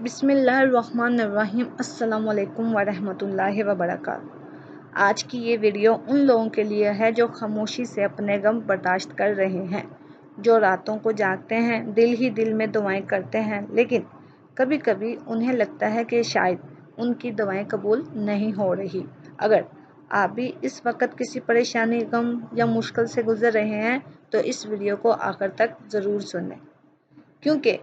بسم اللہ الرحمن الرحیم۔ السلام علیکم ورحمۃ اللہ وبرکاتہ۔ آج کی یہ ویڈیو ان لوگوں کے لیے ہے جو خاموشی سے اپنے غم برداشت کر رہے ہیں، جو راتوں کو جاگتے ہیں، دل ہی دل میں دعائیں کرتے ہیں، لیکن کبھی کبھی انہیں لگتا ہے کہ شاید ان کی دعائیں قبول نہیں ہو رہی۔ اگر آپ بھی اس وقت کسی پریشانی، غم یا مشکل سے گزر رہے ہیں تو اس ویڈیو کو آخر تک ضرور سنیں، کیونکہ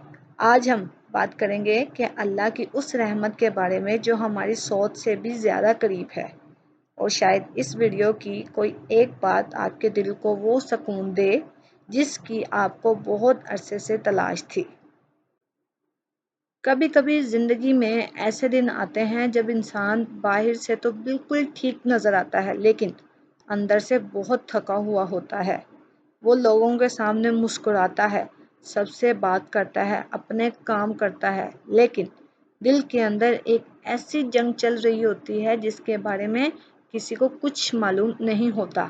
آج ہم بات کریں گے کہ اللہ کی اس رحمت کے بارے میں جو ہماری سوچ سے بھی زیادہ قریب ہے، اور شاید اس ویڈیو کی کوئی ایک بات آپ کے دل کو وہ سکون دے جس کی آپ کو بہت عرصے سے تلاش تھی۔ کبھی کبھی زندگی میں ایسے دن آتے ہیں جب انسان باہر سے تو بالکل ٹھیک نظر آتا ہے، لیکن اندر سے بہت تھکا ہوا ہوتا ہے۔ وہ لوگوں کے سامنے مسکراتا ہے، سب سے بات کرتا ہے، اپنے کام کرتا ہے، لیکن دل کے اندر ایک ایسی جنگ چل رہی ہوتی ہے جس کے بارے میں کسی کو کچھ معلوم نہیں ہوتا۔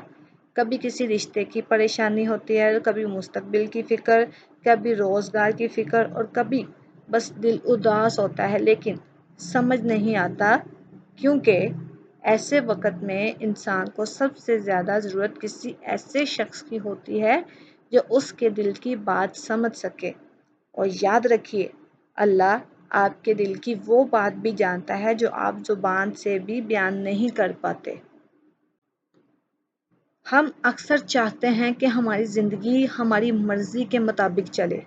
کبھی کسی رشتے کی پریشانی ہوتی ہے، کبھی مستقبل کی فکر، کبھی روزگار کی فکر، اور کبھی بس دل اداس ہوتا ہے، لیکن سمجھ نہیں آتا، کیونکہ ایسے وقت میں انسان کو سب سے زیادہ ضرورت کسی ایسے شخص کی ہوتی ہے جو اس کے دل کی بات سمجھ سکے۔ اور یاد رکھیے، اللہ آپ کے دل کی وہ بات بھی جانتا ہے جو آپ زبان سے بھی بیان نہیں کر پاتے۔ ہم اکثر چاہتے ہیں کہ ہماری زندگی ہماری مرضی کے مطابق چلے،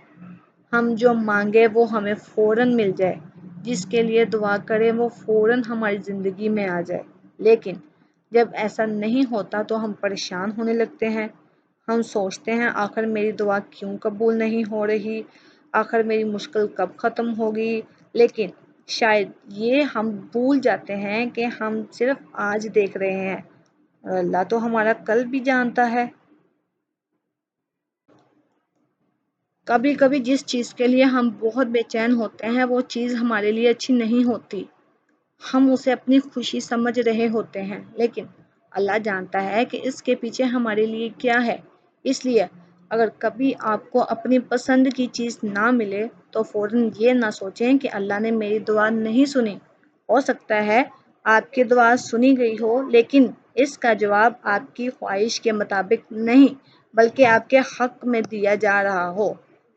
ہم جو مانگے وہ ہمیں فوراً مل جائے، جس کے لیے دعا کریں وہ فوراً ہماری زندگی میں آ جائے، لیکن جب ایسا نہیں ہوتا تو ہم پریشان ہونے لگتے ہیں۔ ہم سوچتے ہیں آخر میری دعا کیوں قبول نہیں ہو رہی، آخر میری مشکل کب ختم ہوگی، لیکن شاید یہ ہم بھول جاتے ہیں کہ ہم صرف آج دیکھ رہے ہیں اور اللہ تو ہمارا کل بھی جانتا ہے۔ کبھی کبھی جس چیز کے لیے ہم بہت بے چین ہوتے ہیں وہ چیز ہمارے لیے اچھی نہیں ہوتی، ہم اسے اپنی خوشی سمجھ رہے ہوتے ہیں، لیکن اللہ جانتا ہے کہ اس کے پیچھے ہمارے لیے کیا ہے۔ اس لیے اگر کبھی آپ کو اپنی پسند کی چیز نہ ملے تو فوراً یہ نہ سوچیں کہ اللہ نے میری دعا نہیں سنی۔ ہو سکتا ہے آپ کی دعا سنی گئی ہو، لیکن اس کا جواب آپ کی خواہش کے مطابق نہیں بلکہ آپ کے حق میں دیا جا رہا ہو،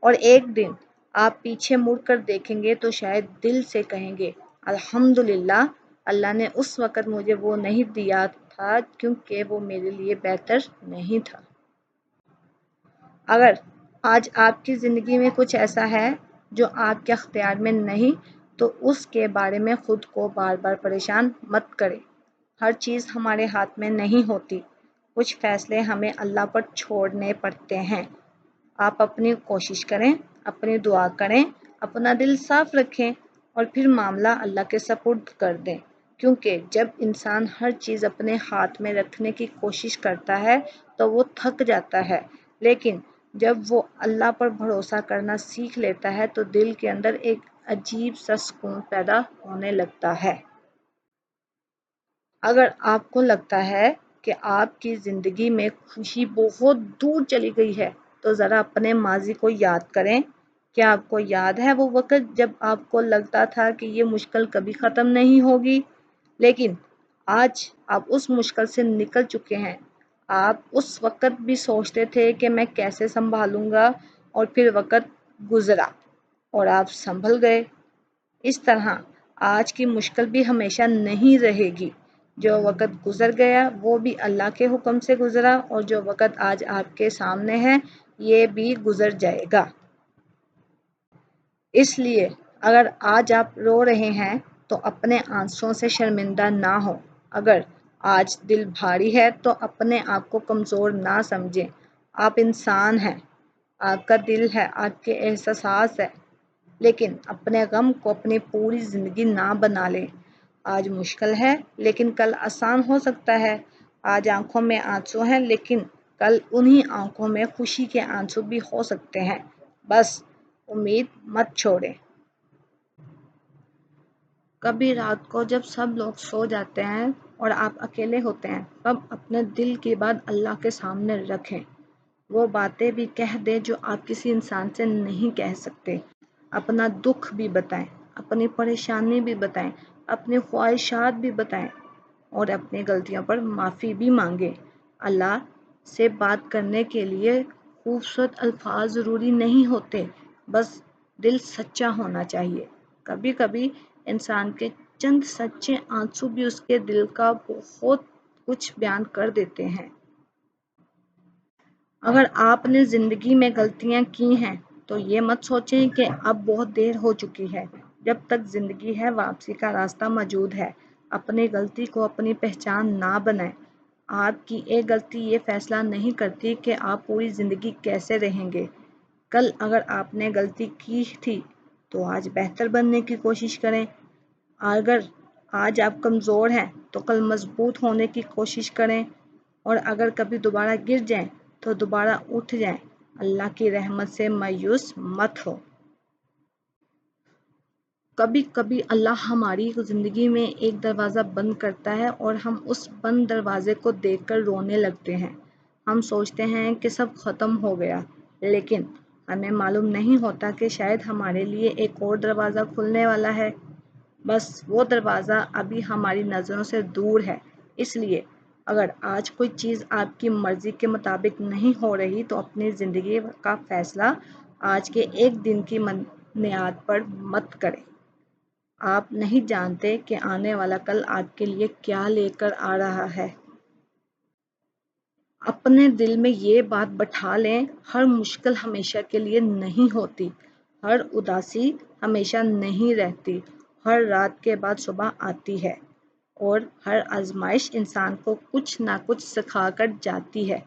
اور ایک دن آپ پیچھے مڑ کر دیکھیں گے تو شاید دل سے کہیں گے، الحمدللہ، اللہ نے اس وقت مجھے وہ نہیں دیا تھا کیونکہ وہ میرے لیے بہتر نہیں تھا۔ اگر آج آپ کی زندگی میں کچھ ایسا ہے جو آپ کے اختیار میں نہیں تو اس کے بارے میں خود کو بار بار پریشان مت کریں۔ ہر چیز ہمارے ہاتھ میں نہیں ہوتی، کچھ فیصلے ہمیں اللہ پر چھوڑنے پڑتے ہیں۔ آپ اپنی کوشش کریں، اپنی دعا کریں، اپنا دل صاف رکھیں اور پھر معاملہ اللہ کے سپرد کر دیں، کیونکہ جب انسان ہر چیز اپنے ہاتھ میں رکھنے کی کوشش کرتا ہے تو وہ تھک جاتا ہے، لیکن جب وہ اللہ پر بھروسہ کرنا سیکھ لیتا ہے تو دل کے اندر ایک عجیب سا سکون پیدا ہونے لگتا ہے۔ اگر آپ کو لگتا ہے کہ آپ کی زندگی میں خوشی بہت دور چلی گئی ہے تو ذرا اپنے ماضی کو یاد کریں۔ کیا آپ کو یاد ہے وہ وقت جب آپ کو لگتا تھا کہ یہ مشکل کبھی ختم نہیں ہوگی، لیکن آج آپ اس مشکل سے نکل چکے ہیں؟ آپ اس وقت بھی سوچتے تھے کہ میں کیسے سنبھالوں گا، اور پھر وقت گزرا اور آپ سنبھل گئے۔ اس طرح آج کی مشکل بھی ہمیشہ نہیں رہے گی، جو وقت گزر گیا وہ بھی اللہ کے حکم سے گزرا، اور جو وقت آج آپ کے سامنے ہے یہ بھی گزر جائے گا۔ اس لیے اگر آج آپ رو رہے ہیں تو اپنے آنسوؤں سے شرمندہ نہ ہو، اگر آج دل بھاری ہے تو اپنے آپ کو کمزور نہ سمجھیں۔ آپ انسان ہیں، آپ کا دل ہے، آپ کے احساسات ہیں، لیکن اپنے غم کو اپنی پوری زندگی نہ بنا لیں۔ آج مشکل ہے لیکن کل آسان ہو سکتا ہے، آج آنکھوں میں آنسو ہیں لیکن کل انہی آنکھوں میں خوشی کے آنسو بھی ہو سکتے ہیں۔ بس امید مت چھوڑیں۔ کبھی رات کو جب سب لوگ سو جاتے ہیں اور آپ اکیلے ہوتے ہیں تب اپنے دل کی بات اللہ کے سامنے رکھیں۔ وہ باتیں بھی کہہ دیں جو آپ کسی انسان سے نہیں کہہ سکتے، اپنا دکھ بھی بتائیں، اپنی پریشانی بھی بتائیں، اپنی خواہشات بھی بتائیں اور اپنی غلطیوں پر معافی بھی مانگیں۔ اللہ سے بات کرنے کے لیے خوبصورت الفاظ ضروری نہیں ہوتے، بس دل سچا ہونا چاہیے۔ کبھی کبھی انسان کے چند سچے آنسو بھی اس کے دل کا بہت کچھ بیان کر دیتے ہیں۔ اگر آپ نے زندگی میں غلطیاں کی ہیں تو یہ مت سوچیں کہ اب بہت دیر ہو چکی ہے۔ جب تک زندگی ہے واپسی کا راستہ موجود ہے۔ اپنی غلطی کو اپنی پہچان نہ بنائیں۔ آپ کی ایک غلطی یہ فیصلہ نہیں کرتی کہ آپ پوری زندگی کیسے رہیں گے۔ کل اگر آپ نے غلطی کی تھی تو آج بہتر بننے کی کوشش کریں۔ اگر آج آپ کمزور ہیں تو کل مضبوط ہونے کی کوشش کریں، اور اگر کبھی دوبارہ گر جائیں تو دوبارہ اٹھ جائیں۔ اللہ کی رحمت سے مایوس مت ہو۔ کبھی کبھی اللہ ہماری زندگی میں ایک دروازہ بند کرتا ہے اور ہم اس بند دروازے کو دیکھ کر رونے لگتے ہیں۔ ہم سوچتے ہیں کہ سب ختم ہو گیا، لیکن ہمیں معلوم نہیں ہوتا کہ شاید ہمارے لیے ایک اور دروازہ کھلنے والا ہے۔ بس وہ دروازہ ابھی ہماری نظروں سے دور ہے۔ اس لیے اگر آج کوئی چیز آپ کی مرضی کے مطابق نہیں ہو رہی تو اپنی زندگی کا فیصلہ آج کے ایک دن کی بنیاد پر مت کریں۔ آپ نہیں جانتے کہ آنے والا کل آپ کے لیے کیا لے کر آ رہا ہے۔ اپنے دل میں یہ بات بٹھا لیں، ہر مشکل ہمیشہ کے لیے نہیں ہوتی، ہر اداسی ہمیشہ نہیں رہتی، ہر رات کے بعد صبح آتی ہے، اور ہر آزمائش انسان کو کچھ نہ کچھ سکھا کر جاتی ہے۔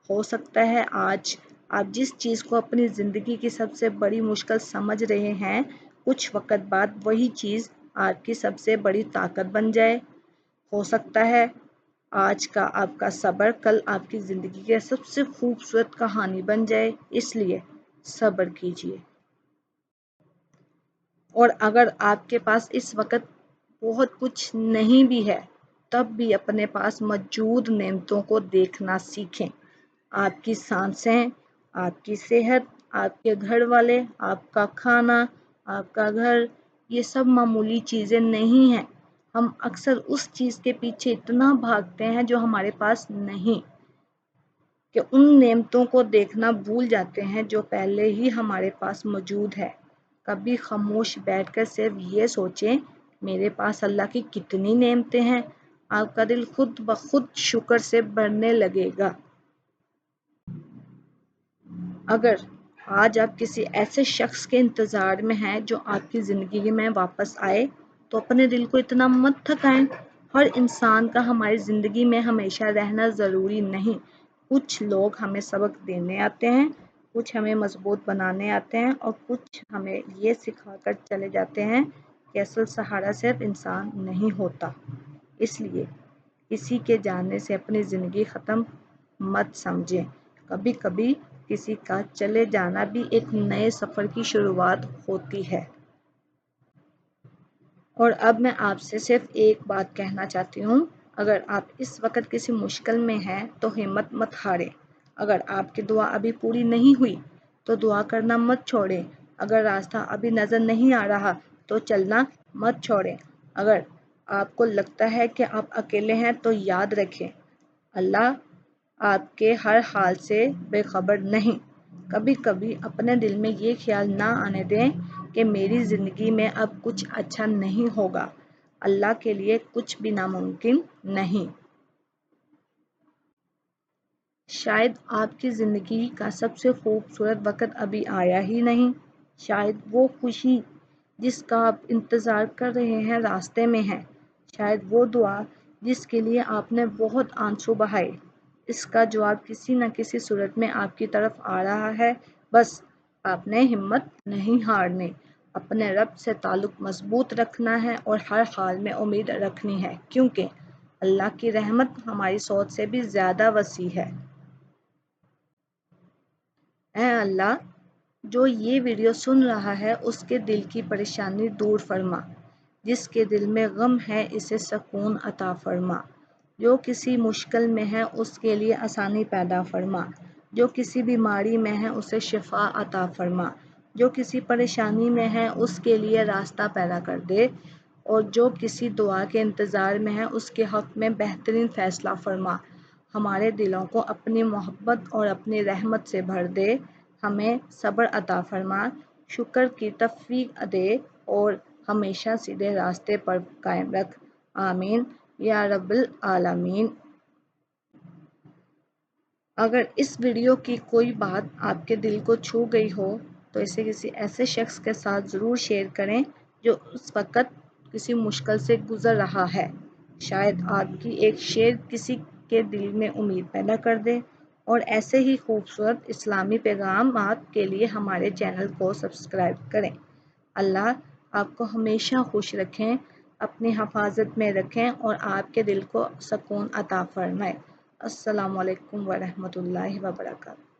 ہو سکتا ہے آج آپ جس چیز کو اپنی زندگی کی سب سے بڑی مشکل سمجھ رہے ہیں، کچھ وقت بعد وہی چیز آپ کی سب سے بڑی طاقت بن جائے۔ ہو سکتا ہے آج کا آپ کا صبر کل آپ کی زندگی کی سب سے خوبصورت کہانی بن جائے، اس لیے صبر کیجیے۔ اور اگر آپ کے پاس اس وقت بہت کچھ نہیں بھی ہے، تب بھی اپنے پاس موجود نعمتوں کو دیکھنا سیکھیں۔ آپ کی سانسیں، آپ کی صحت، آپ کے گھر والے، آپ کا کھانا، آپ کا گھر، یہ سب معمولی چیزیں نہیں ہیں۔ ہم اکثر اس چیز کے پیچھے اتنا بھاگتے ہیں جو ہمارے پاس نہیں، کہ ان نعمتوں کو دیکھنا بھول جاتے ہیں جو پہلے ہی ہمارے پاس موجود ہے۔ کبھی خاموش بیٹھ کر صرف یہ سوچیں، میرے پاس اللہ کی کتنی نعمتیں ہیں۔ آپ کا دل خود بخود شکر سے بھرنے لگے گا۔ اگر آج آپ کسی ایسے شخص کے انتظار میں ہیں جو آپ کی زندگی میں واپس آئے، تو اپنے دل کو اتنا مت تھکائیں۔ ہر انسان کا ہماری زندگی میں ہمیشہ رہنا ضروری نہیں۔ کچھ لوگ ہمیں سبق دینے آتے ہیں، کچھ ہمیں مضبوط بنانے آتے ہیں، اور کچھ ہمیں یہ سکھا کر چلے جاتے ہیں کہ اصل سہارا صرف انسان نہیں ہوتا۔ اس لیے کسی کے جانے سے اپنی زندگی ختم مت سمجھیں۔ کبھی کبھی کسی کا چلے جانا بھی ایک نئے سفر کی شروعات ہوتی ہے۔ اور اب میں آپ سے صرف ایک بات کہنا چاہتی ہوں، اگر آپ اس وقت کسی مشکل میں ہیں تو ہمت مت ہاریں۔ اگر آپ کی دعا ابھی پوری نہیں ہوئی تو دعا کرنا مت چھوڑیں۔ اگر راستہ ابھی نظر نہیں آ رہا تو چلنا مت چھوڑیں۔ اگر آپ کو لگتا ہے کہ آپ اکیلے ہیں تو یاد رکھیں، اللہ آپ کے ہر حال سے بے خبر نہیں۔ کبھی کبھی اپنے دل میں یہ خیال نہ آنے دیں کہ میری زندگی میں اب کچھ اچھا نہیں ہوگا۔ اللہ کے لیے کچھ بھی ناممکن نہیں۔ شاید آپ کی زندگی کا سب سے خوبصورت وقت ابھی آیا ہی نہیں۔ شاید وہ خوشی جس کا آپ انتظار کر رہے ہیں راستے میں ہے۔ شاید وہ دعا جس کے لیے آپ نے بہت آنسو بہائے، اس کا جواب کسی نہ کسی صورت میں آپ کی طرف آ رہا ہے۔ بس آپ نے ہمت نہیں ہارنی، اپنے رب سے تعلق مضبوط رکھنا ہے اور ہر حال میں امید رکھنی ہے، کیونکہ اللہ کی رحمت ہماری سوچ سے بھی زیادہ وسیع ہے۔ اے اللہ، جو یہ ویڈیو سن رہا ہے اس کے دل کی پریشانی دور فرما، جس کے دل میں غم ہے اسے سکون عطا فرما، جو کسی مشکل میں ہے اس کے لیے آسانی پیدا فرما، جو کسی بیماری میں ہے اسے شفا عطا فرما، جو کسی پریشانی میں ہے اس کے لیے راستہ پیدا کر دے، اور جو کسی دعا کے انتظار میں ہے اس کے حق میں بہترین فیصلہ فرما۔ ہمارے دلوں کو اپنی محبت اور اپنی رحمت سے بھر دے، ہمیں صبر عطا فرما، شکر کی توفیق دے اور ہمیشہ سیدھے راستے پر قائم رکھ۔ آمین یا رب العالمین۔ اگر اس ویڈیو کی کوئی بات آپ کے دل کو چھو گئی ہو تو اسے کسی ایسے شخص کے ساتھ ضرور شیئر کریں جو اس وقت کسی مشکل سے گزر رہا ہے۔ شاید آپ کی ایک شیئر کسی کے دل میں امید پیدا کر دے، اور ایسے ہی خوبصورت اسلامی پیغامات کے لیے ہمارے چینل کو سبسکرائب کریں۔ اللہ آپ کو ہمیشہ خوش رکھیں، اپنی حفاظت میں رکھیں اور آپ کے دل کو سکون عطا فرمائے۔ السلام علیکم ورحمۃ اللہ وبرکاتہ۔